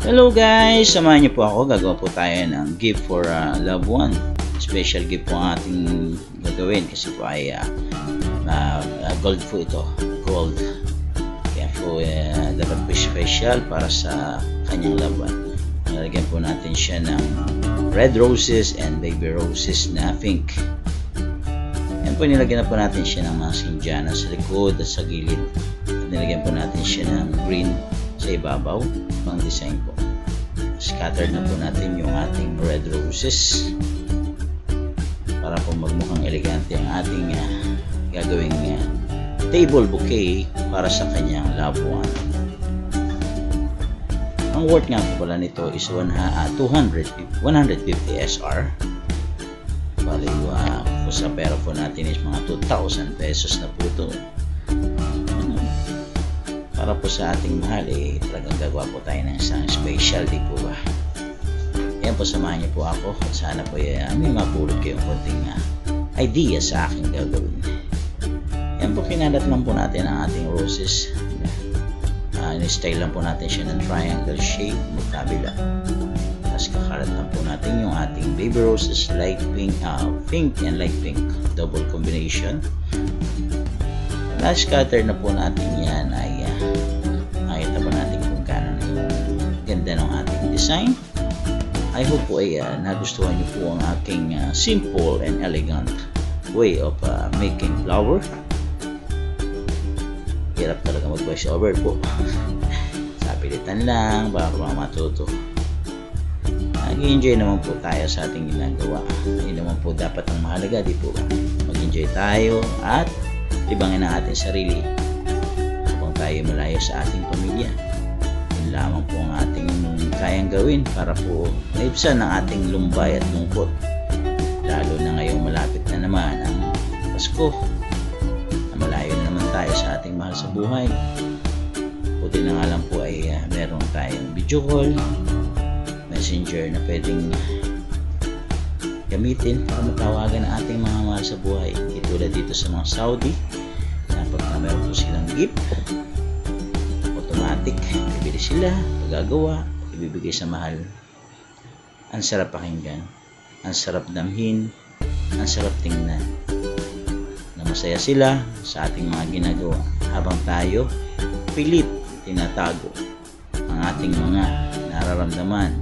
Hello guys! Samahan niyo po ako. Gagawa po tayo ng gift for loved one. Special gift po ang ating gagawin kasi po ay gold po ito. Gold. Kaya po dapat po special para sa kanyang loved one. Nalagyan po natin siya ng red roses and baby roses na pink. Yan po, nilagyan na po natin siya ng mga sinjana sa likod at sa gilid. At nilagyan po natin siya ng green sa ibabaw pang design po. Scatter na po natin yung ating red roses para po magmukhang elegante ang ating gagawing table bouquet para sa kanyang loved one. Ang worth nga po pala nito is 150 SR. Bali po sa pera po natin is mga 2,000 pesos na po ito. Para po sa ating mahal talagang gagawa po tayo ng isang specialty po ba. Yan po, samahan niyo po ako at sana po may mapulot kayong konting idea sa aking gagawin. Yan po, kinalat lang po natin ang ating roses. In-style lang po natin siya ng triangle shape magkabila. Tapos kakalat lang po natin yung ating baby roses, light pink, pink and light pink, double combination. Na-scatter na po natin yan ay nakita po natin kung gaano na yung ganda ng ating design. I hope po ay nagustuhan niyo po ang aking simple and elegant way of making flower. Hirap talaga mag-voice over po. Sapilitan lang para matuto. Nag-enjoy naman po tayo sa ating ginagawa. Yun naman po dapat ang mahalaga, di po ba? Mag-enjoy tayo at libangin ang ating sarili habang tayo malayo sa ating pamilya. Yun lamang po ang ating kayang gawin para po maibsan ang ating lumbay at lungkot, lalo na ngayong malapit na naman ang Pasko na malayo na naman tayo sa ating mahal sa buhay. Buti na nga lang po ay meron tayong video call, messenger na pwedeng gamitin para matawagan ang ating mga mahal sa buhay. Tulad dito sa mga Saudi na pagka meron po silang gift, automatic bibili sila, magagawa, ibibigay sa mahal. Ang sarap pakinggan, ang sarap damhin, ang sarap tingnan na masaya sila sa ating mga ginagawa habang tayo pilit tinatago ang ating mga nararamdaman